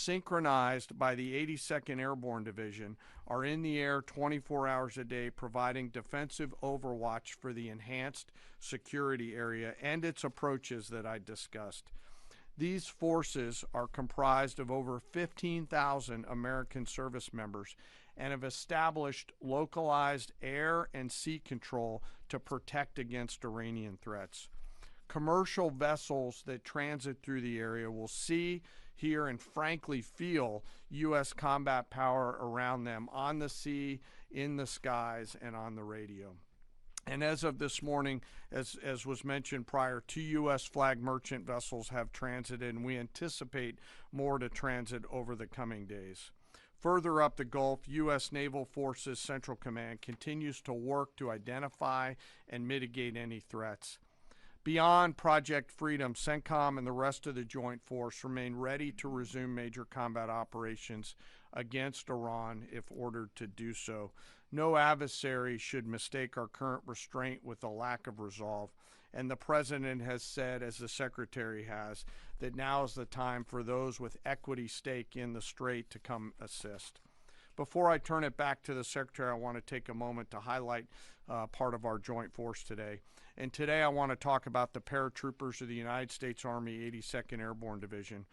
synchronized by the 82nd Airborne Division, are in the air 24 hours a day providing defensive overwatch for the enhanced security area and its approaches that I discussed. These forces are comprised of over 15,000 American service members and have established localized air and sea control to protect against Iranian threats. Commercial vessels that transit through the area will see, hear, and frankly feel U.S. combat power around them on the sea, in the skies, and on the radio. And as of this morning, as was mentioned prior, 2 U.S. flag merchant vessels have transited, and we anticipate more to transit over the coming days. Further up the Gulf, U.S. Naval Forces Central Command continues to work to identify and mitigate any threats. Beyond Project Freedom, CENTCOM and the rest of the Joint Force remain ready to resume major combat operations against Iran if ordered to do so. No adversary should mistake our current restraint with a lack of resolve. And the President has said, as the Secretary has, that now is the time for those with equity stake in the strait to come assist. Before I turn it back to the Secretary, I want to take a moment to highlight part of our joint force today. And today I want to talk about the paratroopers of the United States Army 82nd Airborne Division.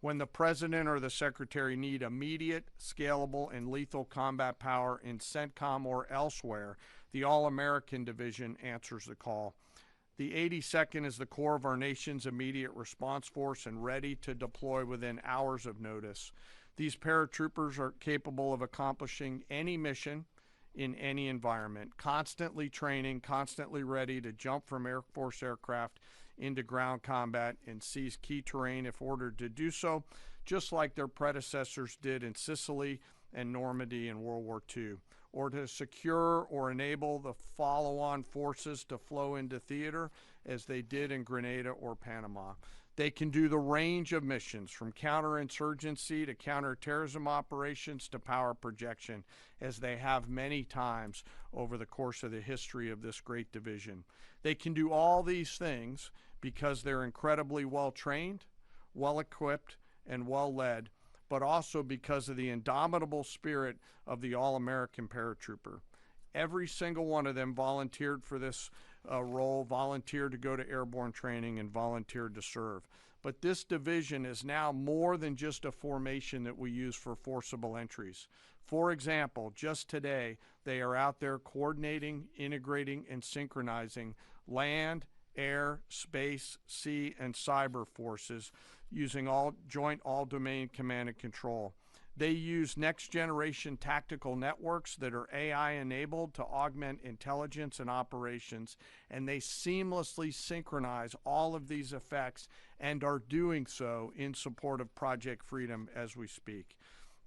When the President or the Secretary need immediate, scalable, and lethal combat power in CENTCOM or elsewhere, the All-American Division answers the call. The 82nd is the core of our nation's immediate response force and ready to deploy within hours of notice. These paratroopers are capable of accomplishing any mission in any environment, constantly training, constantly ready to jump from Air Force aircraft into ground combat and seize key terrain if ordered to do so, just like their predecessors did in Sicily and Normandy in World War II, or to secure or enable the follow-on forces to flow into theater as they did in Grenada or Panama. They can do the range of missions from counterinsurgency to counterterrorism operations to power projection, as they have many times over the course of the history of this great division. They can do all these things because they're incredibly well trained, well equipped, and well led, but also because of the indomitable spirit of the All-American paratrooper. Every single one of them volunteered for this role, volunteered to go to airborne training, and volunteered to serve. But this division is now more than just a formation that we use for forcible entries. For example, just today, they are out there coordinating, integrating, and synchronizing land, air, space, sea, and cyber forces using joint all-domain command and control. They use next-generation tactical networks that are AI-enabled to augment intelligence and operations, and they seamlessly synchronize all of these effects and are doing so in support of Project Freedom as we speak.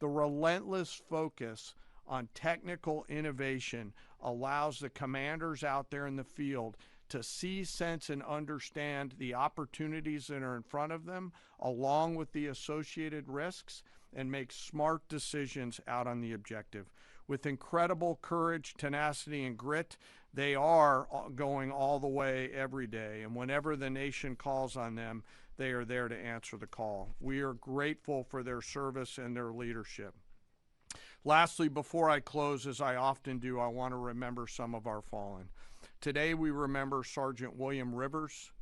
The relentless focus on technical innovation allows the commanders out there in the field to see, sense, and understand the opportunities that are in front of them, along with the associated risks, and make smart decisions out on the objective. With incredible courage, tenacity, and grit, they are going all the way every day, and whenever the nation calls on them, they are there to answer the call. We are grateful for their service and their leadership. Lastly, before I close, as I often do, I want to remember some of our fallen. Today we remember Sergeant William Rivers,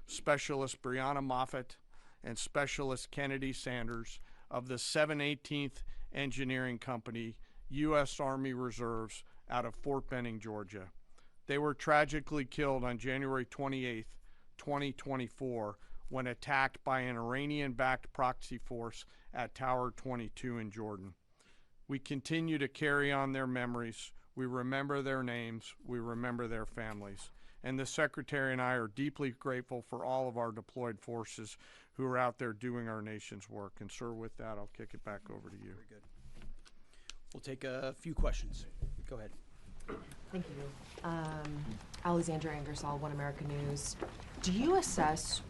Specialist Brianna Moffett, and Specialist Kennedy Sanders of the 718th Engineering Company, U.S. Army Reserves, out of Fort Benning, Georgia. They were tragically killed on January 28, 2024, when attacked by an Iranian-backed proxy force at Tower 22 in Jordan. We continue to carry on their memories. We remember their names. We remember their families. And the Secretary and I are deeply grateful for all of our deployed forces who are out there doing our nation's work. And sir, with that, I'll kick it back over to you. Very good. We'll take a few questions. Go ahead. Thank you. Alexandra Ingersoll, One America News. Do you assess,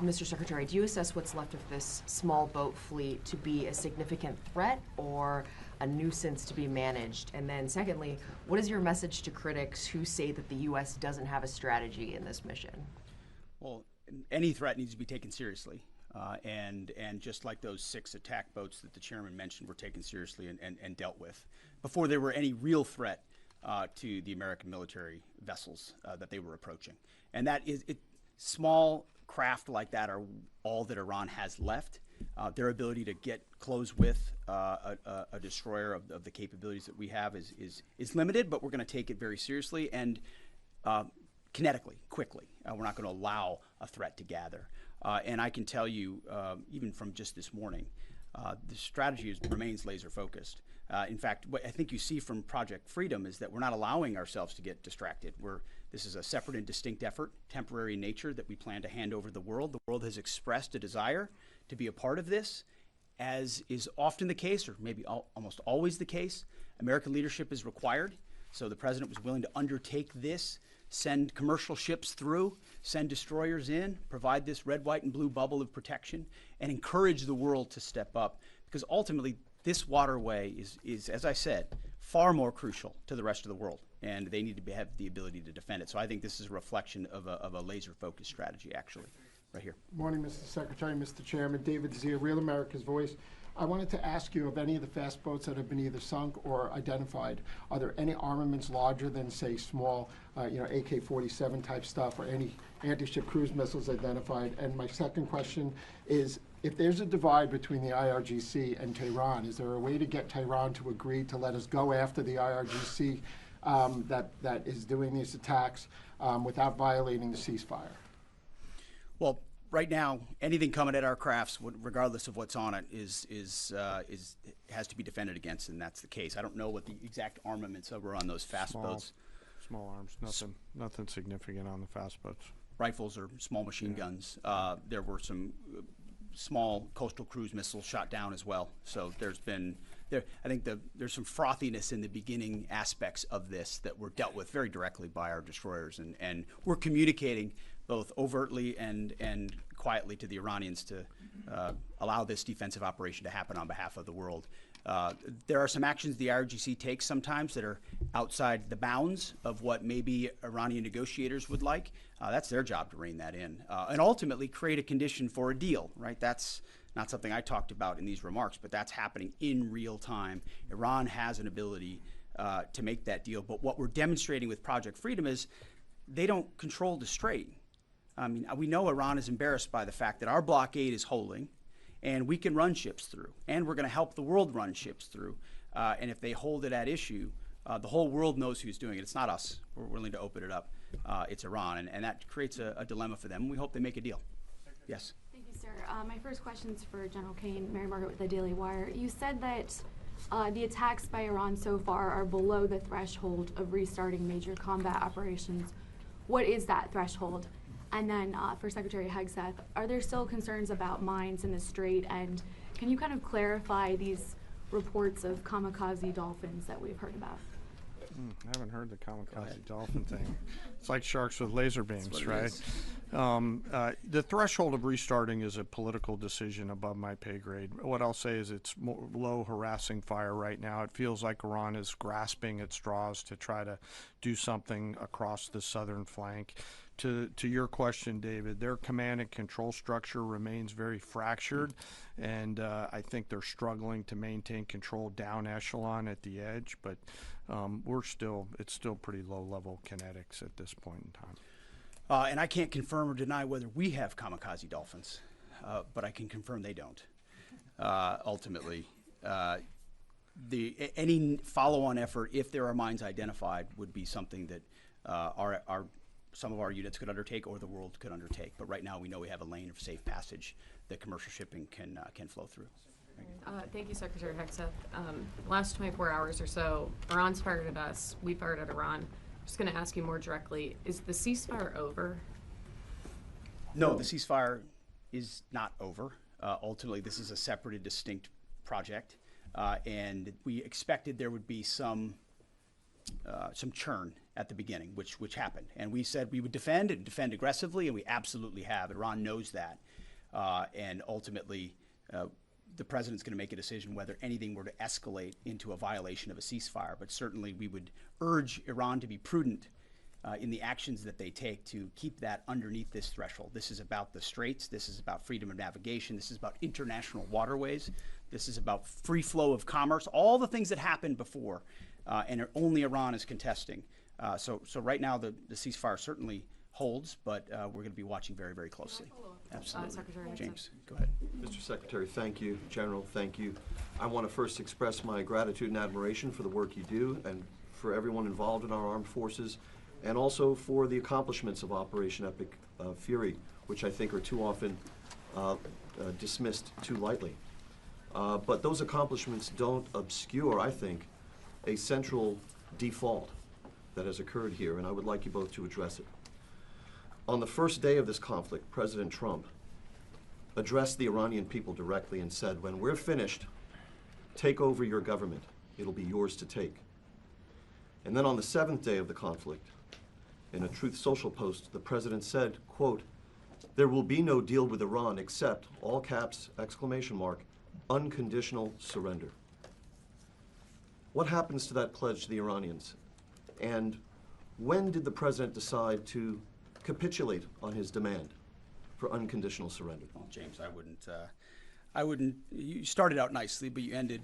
Mr. Secretary, do you assess what's left of this small boat fleet to be a significant threat or a nuisance to be managed? And then secondly, what is your message to critics who say that the U.S. doesn't have a strategy in this mission? Well, any threat needs to be taken seriously. And just like those 6 attack boats that the chairman mentioned were taken seriously and dealt with before there were any real threat to the American military vessels that they were approaching. And that is, small craft like that are all that Iran has left. Their ability to get close with a destroyer of the capabilities that we have is limited, but we're going to take it very seriously and kinetically, quickly. We're not going to allow a threat to gather. And I can tell you, even from just this morning, the strategy remains laser focused. In fact, what I think you see from Project Freedom is that we're not allowing ourselves to get distracted. This is a separate and distinct effort, temporary in nature, that we plan to hand over to the world. The world has expressed a desire to be a part of this, as is often the case, or maybe almost always the case. American leadership is required. So the president was willing to undertake this, send commercial ships through, send destroyers in, provide this red, white, and blue bubble of protection, and encourage the world to step up. Because ultimately, this waterway is, as I said, far more crucial to the rest of the world, and they need to have the ability to defend it. So I think this is a reflection of a laser-focused strategy, actually, right here. Morning, Mr. Secretary, Mr. Chairman. David Zier, Real America's Voice. I wanted to ask you, of any of the fast boats that have been either sunk or identified, are there any armaments larger than, say, small, AK-47 type stuff, or any anti-ship cruise missiles identified? And my second question is, if there's a divide between the IRGC and Tehran, is there a way to get Tehran to agree to let us go after the IRGC that is doing these attacks without violating the ceasefire? Well, right now, anything coming at our crafts, regardless of what's on it, has to be defended against, and that's the case. I don't know what the exact armaments that were on those fast boats. Small arms, nothing significant on the fast boats. Rifles or small machine guns. There were some small coastal cruise missiles shot down as well. So there's some frothiness in the beginning aspects of this that were dealt with very directly by our destroyers, and we're communicating both overtly and quietly to the Iranians to allow this defensive operation to happen on behalf of the world. There are some actions the IRGC takes sometimes that are outside the bounds of what maybe Iranian negotiators would like. That's their job to rein that in and ultimately create a condition for a deal, right? That's not something I talked about in these remarks, but that's happening in real time. Iran has an ability to make that deal, but what we're demonstrating with Project Freedom is they don't control the strait. I mean, we know Iran is embarrassed by the fact that our blockade is holding, and we can run ships through, and we're going to help the world run ships through. And if they hold it at issue, the whole world knows who's doing it. It's not us. We're willing to open it up. It's Iran, and that creates a dilemma for them. We hope they make a deal. Yes. Thank you, sir. My first question is for General Kane. Mary Margaret with the Daily Wire. You said that the attacks by Iran so far are below the threshold of restarting major combat operations. What is that threshold? And then for Secretary Hegseth, are there still concerns about mines in the strait? And can you kind of clarify these reports of kamikaze dolphins that we've heard about? I haven't heard the kamikaze dolphin thing. It's like sharks with laser beams, right? The threshold of restarting is a political decision above my pay grade. What I'll say is it's low harassing fire right now. It feels like Iran is grasping at straws to try to do something across the southern flank. To your question, David, their command and control structure remains very fractured, and I think they're struggling to maintain control down echelon at the edge, but it's still pretty low-level kinetics at this point in time. And I can't confirm or deny whether we have kamikaze dolphins, but I can confirm they don't. Ultimately, any follow-on effort, if there are mines identified, would be something that some of our units could undertake or the world could undertake. But right now we know we have a lane of safe passage that commercial shipping can flow through. Thank you, Secretary Hegseth. Last 24 hours or so, Iran's fired at us. We fired at Iran. Just going to ask you more directly, is the ceasefire over? No, the ceasefire is not over. Ultimately, this is a separate and distinct project. And we expected there would be some churn at the beginning, which happened. And we said we would defend and defend aggressively, and we absolutely have. Iran knows that. And ultimately, the president's going to make a decision whether anything were to escalate into a violation of a ceasefire. But certainly we would urge Iran to be prudent in the actions that they take to keep that underneath this threshold. This is about the straits. This is about freedom of navigation. This is about international waterways. This is about free flow of commerce, all the things that happened before, and only Iran is contesting. So right now the ceasefire certainly holds, but we're going to be watching very, very closely. Absolutely. Secretary Hickson. James, go ahead. Mr. Secretary, thank you. General, thank you. I want to first express my gratitude and admiration for the work you do and for everyone involved in our armed forces, and also for the accomplishments of Operation Epic Fury, which I think are too often dismissed too lightly. But those accomplishments don't obscure, I think, a central default that has occurred here, and I would like you both to address it. On the first day of this conflict, President Trump addressed the Iranian people directly and said, when we're finished, take over your government. It'll be yours to take. And then on the 7th day of the conflict, in a Truth Social post, the president said, quote, there will be no deal with Iran except, all caps, exclamation mark, unconditional surrender. What happens to that pledge to the Iranians? And when did the president decide to capitulate on his demand for unconditional surrender? Well, James, I wouldn't, you started out nicely, but you ended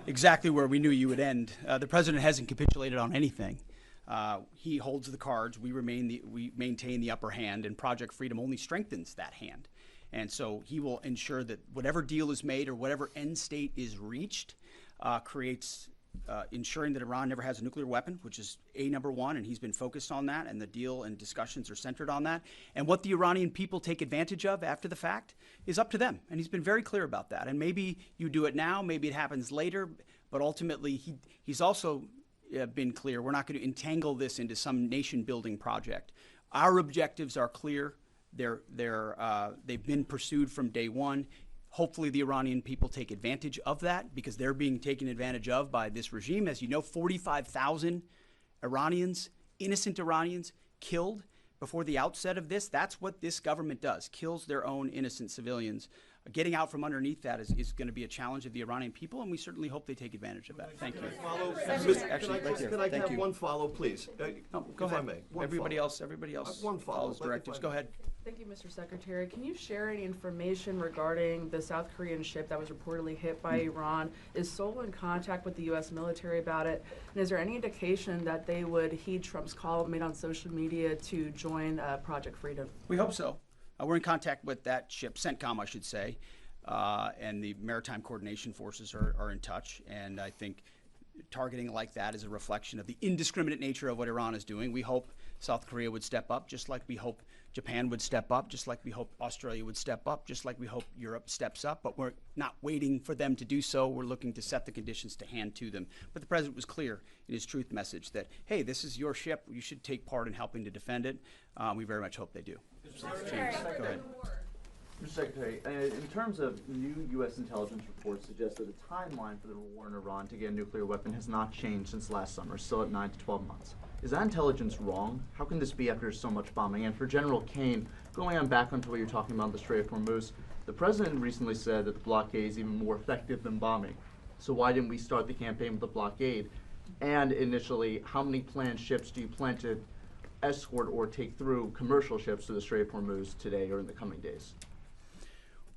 exactly where we knew you would end. The president hasn't capitulated on anything. He holds the cards, we maintain the upper hand, and Project Freedom only strengthens that hand. And so he will ensure that whatever deal is made or whatever end state is reached creates ensuring that Iran never has a nuclear weapon, which is number one, and he's been focused on that, and the deal and discussions are centered on that. And what the Iranian people take advantage of after the fact is up to them, and he's been very clear about that. And maybe you do it now, maybe it happens later, but ultimately he's also been clear, we're not going to entangle this into some nation-building project. Our objectives are clear. They've been pursued from day one. Hopefully the Iranian people take advantage of that because they're being taken advantage of by this regime. As you know, 45,000 Iranians, innocent Iranians, killed before the outset of this. That's what this government does, kills their own innocent civilians. Getting out from underneath that is going to be a challenge of the Iranian people, and we certainly hope they take advantage of that. Thank you. Can I have one follow, please? Go ahead. I may. Everybody else one follow. follows directives. Go ahead. Thank you, Mr. Secretary. Can you share any information regarding the South Korean ship that was reportedly hit by Iran? Is Seoul in contact with the U.S. military about it? And is there any indication that they would heed Trump's call made on social media to join Project Freedom? We hope so. We're in contact with that ship, CENTCOM, I should say, and the Maritime Coordination Forces are in touch. And I think targeting like that is a reflection of the indiscriminate nature of what Iran is doing. We hope South Korea would step up, just like we hope Japan would step up, just like we hope Australia would step up, just like we hope Europe steps up. But we're not waiting for them to do so. We're looking to set the conditions to hand to them. But the president was clear in his truth message that, hey, this is your ship. You should take part in helping to defend it. We very much hope they do. James, go ahead. Mr. Secretary, in terms of new U.S. intelligence reports suggest that the timeline for the war in Iran to get a nuclear weapon has not changed since last summer, still at 9 to 12 months. Is that intelligence wrong? How can this be after so much bombing? And for General Kane, going on back onto what you're talking about, the Strait of Hormuz, the president recently said that the blockade is even more effective than bombing. So why didn't we start the campaign with the blockade? And initially, how many planned ships do you plan to escort or take through commercial ships to the Strait of Hormuz today or in the coming days?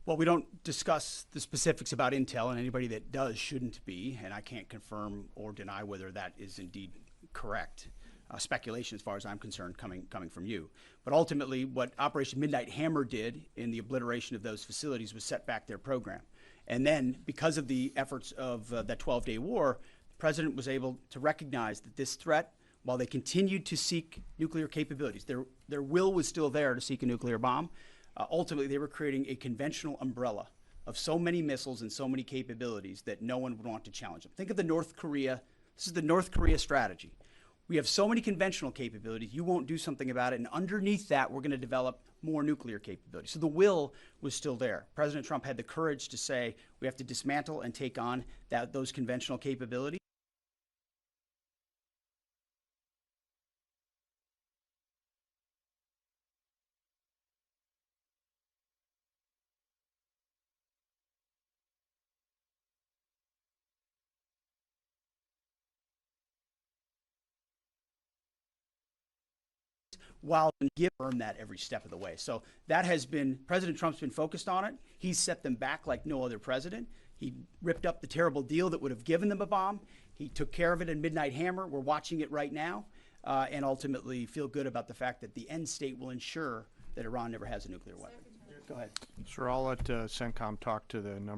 Well, we don't discuss the specifics about intel, and anybody that does shouldn't be, and I can't confirm or deny whether that is indeed correct. Speculation, as far as I'm concerned, coming from you. But ultimately, what Operation Midnight Hammer did in the obliteration of those facilities was set back their program. And then, because of the efforts of that 12-day war, the president was able to recognize that this threat, while they continued to seek nuclear capabilities, their will was still there to seek a nuclear bomb. Ultimately, they were creating a conventional umbrella of so many missiles and so many capabilities that no one would want to challenge them. Think of the North Korea. This is the North Korea strategy. We have so many conventional capabilities, you won't do something about it, and underneath that, we're going to develop more nuclear capabilities. So the will was still there. President Trump had the courage to say we have to dismantle and take on those conventional capabilities. while give firm that every step of the way. So that has been, President Trump's been focused on it. He's set them back like no other president. He ripped up the terrible deal that would have given them a bomb. He took care of it in Midnight Hammer. We're watching it right now, and ultimately feel good about the fact that the end state will ensure that Iran never has a nuclear weapon. Go ahead. Sir, I'll let CENTCOM talk to the number